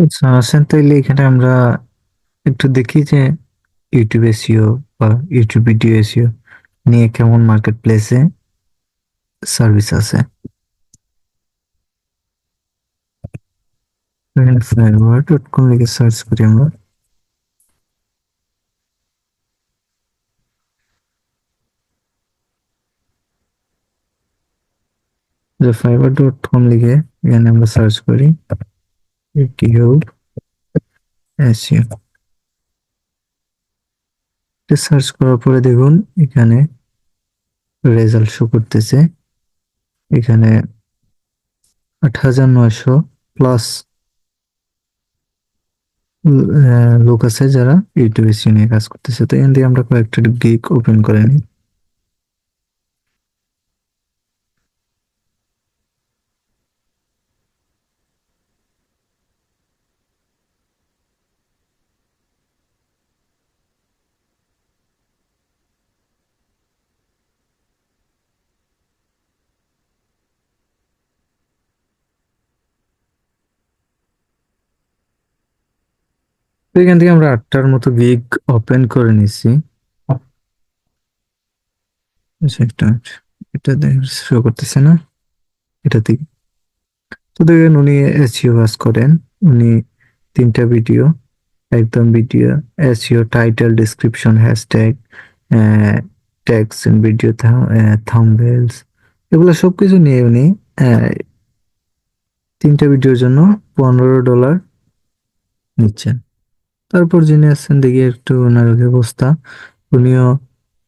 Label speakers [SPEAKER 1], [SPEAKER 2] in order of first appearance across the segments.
[SPEAKER 1] আচ্ছা আসেন তাইলে এখানে আমরা একটু দেখি যে ইউটিউব এসইও বা ইউটিউব ভিডিও এসইও নিয়ে কেমন মার্কেট প্লেসে সার্ভিস আছে। এখানে fiverr.com লিখে সার্চ করি আমরা। যে fiverr.com লিখে এখানে আমরা সার্চ করি ইউটিউব এসইও। সার্চ করার পরে দেখুন এখানে রেজাল্ট শো করতেছে। এখানে 8,900 প্লাস লোক আছে যারা ইউটিউব এসইও নিয়ে কাজ করতেছে। তো এখান থেকে আমরা কয়েকটা গিগ ওপেন করে নিই। তো এখান থেকে আমরা 8টার মতো গিগ ওপেন করে নিছি। আচ্ছা, এটা শো করতেছে না এটা থেকে। তো দেখেন উনি এসইও কাজ করেন। উনি 3টা ভিডিও, একদম video SEO title description hashtag tags and video thumbnails এগুলো সবকিছু নিয়ে উনি 3টা ভিডিওর জন্য $15 নিচ্ছেন। তারপর যিনি আছেন দেখি একটু ওনার অবস্থা। উনিও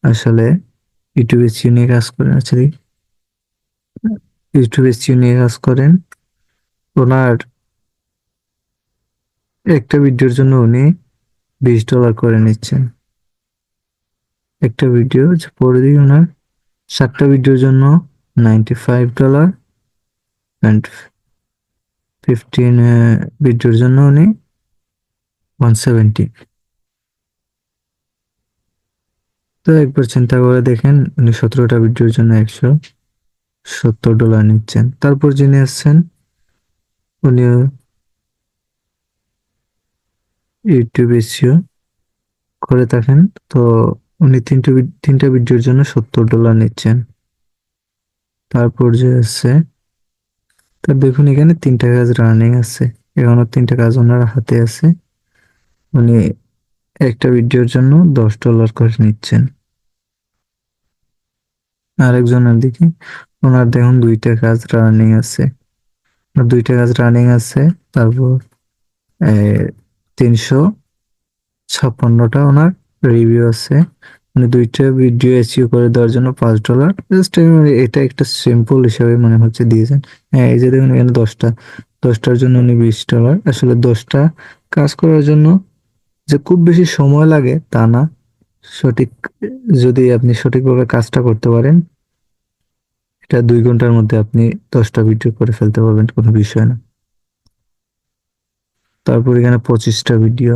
[SPEAKER 1] আসলে ইউটিউবে নিয়ে কাজ করেন। আচ্ছা দেখি, ইউটিউবে নিয়ে কাজ করেন। ওনার একটা ভিডিওর জন্য উনি $20 করে নিচ্ছেন। একটা ভিডিও পরে দিই ওনার 7টা ভিডিওর জন্য $95 অ্যান্ড 15 ভিডিওর জন্য উনি 170। তো একবার চিন্তা করে দেখেন উনি 17টা ভিডিওর জন্য $170 নিচ্ছেন। তারপর যিনি আসছেন উনি ইউটিউব এসইও করে থাকেন। তো উনি তিনটা ভিডিওর জন্য $70 নিচ্ছেন। তারপর যে আছে তার দেখুন এখানে 3টা কাজ রানিং আছে। এখনো 3টা কাজ ওনার হাতে আছে। উনি একটা ভিডিওর জন্য $10 করে নিচ্ছেন। আরেকজনের দিকে ওনার দেখুন 2টা কাজ রানিং আছে। 2টা কাজ রানিং আছে। তারপর 356টা ওনার রিভিউ আছে। মানে 2টা ভিডিও এসইও করে দেওয়ার জন্য $5 জাস্ট। এটা একটা সিম্পল হিসাবে মনে হচ্ছে দিয়েছেন। হ্যাঁ, এই যে দেখুন এখানে 10টার জন্য উনি $20। আসলে 10টা কাজ করার জন্য যে খুব বেশি সময় লাগে তা না। সঠিক যদি আপনি সঠিকভাবে কাজটা করতে পারেন, এটা 2 ঘন্টার মধ্যে আপনি 10টা ভিডিও করে ফেলতে পারবেন, কোনো বিষয় না। তারপর এখানে 25টা ভিডিও,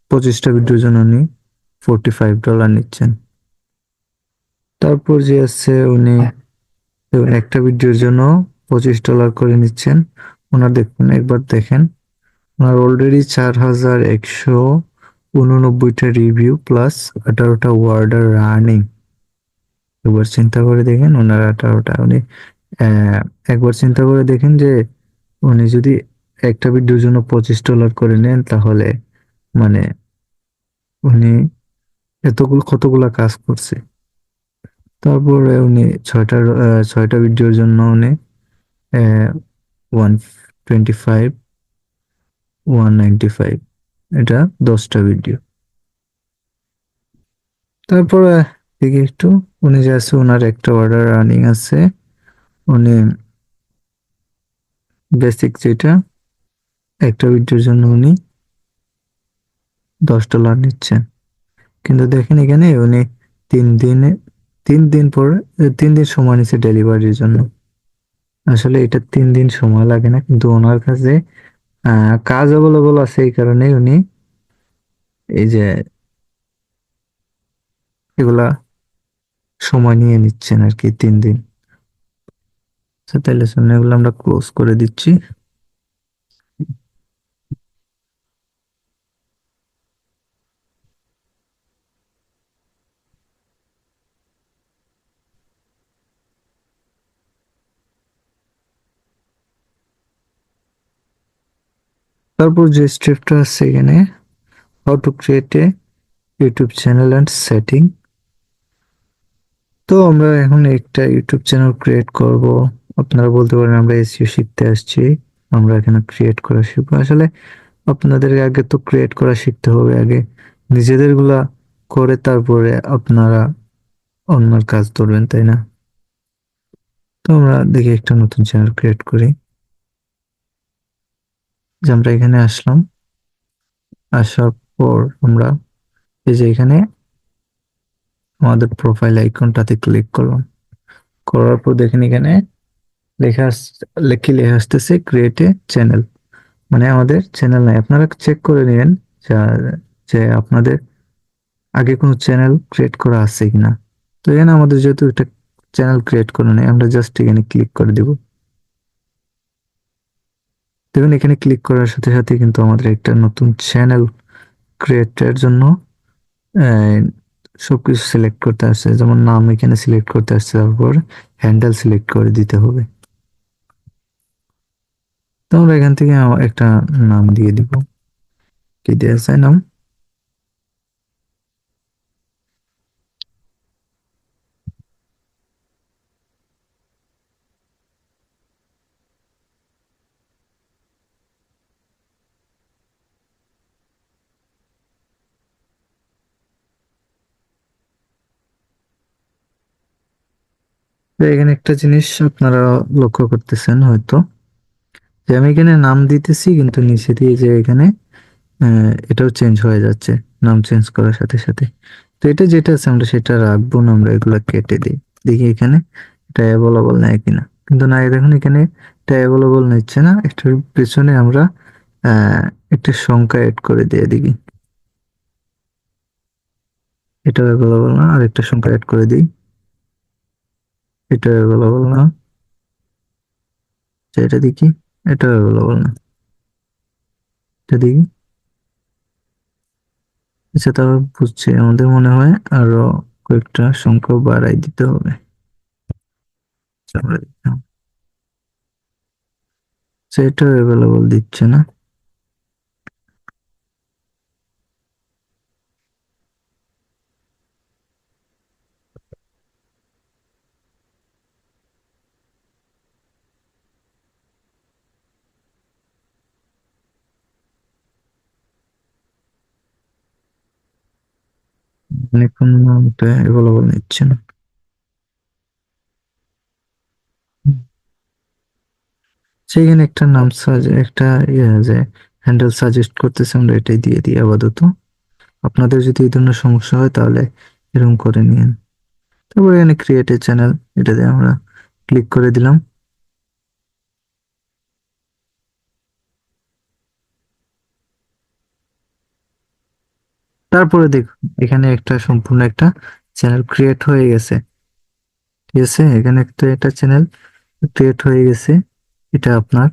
[SPEAKER 1] 25টা ভিডিওর জন্য উনি $45 নিচ্ছেন। তারপর যে আছে উনি একটা ভিডিওর জন্য $25 করে নিচ্ছেন। ওনার দেখুন একবার দেখেন ওনার অলরেডি 4,189টা রিভিউ প্লাস 18টা ওয়ার্ডার রানিং। একবার চিন্তা করে দেখেন ওনার 18টা উনি আহ, একবার চিন্তা করে দেখেন যে উনি যদি একটা ভিডিওর জন্য $25 করে নেন তাহলে মানে উনি কতগুলা কাজ করছে। তারপরে উনি 6টা ভিডিওর জন্য উনি 125 195, এটা 10টা ভিডিও। তারপরে দেখি একটু উনি যে আছে ওনার একটা অর্ডার রানিং আছে। উনি বেসিক যেটা একটা ভিডিওর জন্য উনি $10 নিচ্ছেন। কিন্তু দেখেন এখানে উনি 3 দিনে 3 দিন পরে 3 দিন সময় নিচ্ছে ডেলিভারির জন্য। আসলে এটা 3 দিন সময় লাগে না, কিন্তু ওনার কাছে কাজ অ্যাভেলেবল আছে এই কারণে উনি এই যে এগুলা সময় নিয়ে নিচ্ছেন আর কি 3 দিন। আচ্ছা, তাহলে শুনে এগুলো আমরা ক্লোজ করে দিচ্ছি। তারপর যে স্টেপটা আছে এখানে, how to create a YouTube channel and setting. তো আমরা এখন একটা ইউটিউব চ্যানেল ক্রিয়েট করব। আপনারা বলতে পারেন আমরা এসইও শিখতে আসছি, আমরা এখানে ক্রিয়েট করা শিখবো। আসলে আপনাদের আগে তো ক্রিয়েট করা শিখতে হবে, আগে নিজেদের গুলা করে তারপরে আপনারা অন্যের কাজ ধরবেন, তাই না? তো আমরা দেখি একটা নতুন চ্যানেল ক্রিয়েট করি। যে আমরা এখানে আসলাম, আসার পর আমরা এই যে এখানে আমাদের প্রোফাইল আইকনটাতে ক্লিক করলাম। করার পর দেখেন এখানে লেখা আসতেছে ক্রিয়েট এ চ্যানেল, মানে আমাদের চ্যানেল নাই। আপনারা চেক করে নেবেন যে আপনাদের আগে কোনো চ্যানেল ক্রিয়েট করা আছে কিনা। তো এখানে আমাদের যেহেতু একটা চ্যানেল ক্রিয়েট করা নেই, আমরা জাস্ট এখানে ক্লিক করে দিব। দেখুন এখানে ক্লিক করার সাথে সাথে কিন্তু আমাদের একটা নতুন চ্যানেল ক্রিয়েটের জন্য আহ, সবকিছু সিলেক্ট করতে আসছে, যেমন নাম এখানে সিলেক্ট করতে আসছে, তারপর হ্যান্ডেল সিলেক্ট করে দিতে হবে। তো আমরা এখান থেকে একটা নাম দিয়ে দিব। কি দেওয়া যায় নাম? তো এখানে একটা জিনিস আপনারা লক্ষ্য করতেছেন হয়তো, যে আমি এখানে নাম দিতেছি কিন্তু নিচে দিয়ে যে এখানে এটাও চেঞ্জ হয়ে যাচ্ছে নাম চেঞ্জ করার সাথে সাথে। তো এটা যেটা আছে আমরা সেটা রাখবো না, আমরা এগুলা কেটে দিই। দেখি এখানে এটা অ্যাভেলেবল নেয় কিনা, কিন্তু না, দেখুন এখানে এটা অ্যাভেলেবল নিচ্ছে না। এটার পেছনে আমরা আহ একটা সংখ্যা এড করে দিয়ে দেখি, এটা অ্যাভেলেবল না, আর একটা সংখ্যা এড করে দিই, এটা অ্যাভেলেবল না। আচ্ছা, এটা দেখি, এটা অ্যাভেলেবল না, এটা দেখি। আচ্ছা, তাহলে বুঝছি, আমাদের মনে হয় আরো কয়েকটা সংখ্যা বাড়াই দিতে হবে। আচ্ছা, আমরা দেখলাম সেটা অ্যাভেলেবল দিচ্ছে না। মানে কোনটা অ্যাভেলেবল নিচ্ছে না। সেখানে একটা নাম একটা যে হ্যান্ডেল সাজেস্ট করতেছে, আমরা এটাই দিয়ে দিই আপাতত। আপনাদের যদি এই ধরনের সমস্যা হয় তাহলে এরকম করে নিন। তারপর এখানে ক্রিয়েট এ চ্যানেল, এটাতে আমরা ক্লিক করে দিলাম। তারপরে দেখুন এখানে একটা সম্পূর্ণ একটা চ্যানেল ক্রিয়েট হয়ে গেছে। ঠিক আছে, এখানে একটা চ্যানেল ক্রিয়েট হয়ে গেছে, এটা আপনার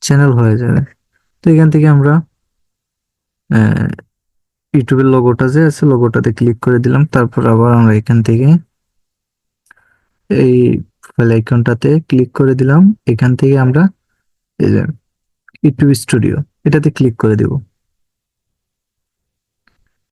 [SPEAKER 1] চ্যানেল হয়ে যাবে। তো এখান থেকে আমরা ইউটিউবের লোগোটা যে আছে লোগোটাতে ক্লিক করে দিলাম। তারপর আবার আমরা এখান থেকে এই ফাইল আইকনটাতে ক্লিক করে দিলাম। এখান থেকে আমরা এই যে ইউটিউব স্টুডিও এটাতে ক্লিক করে দিব।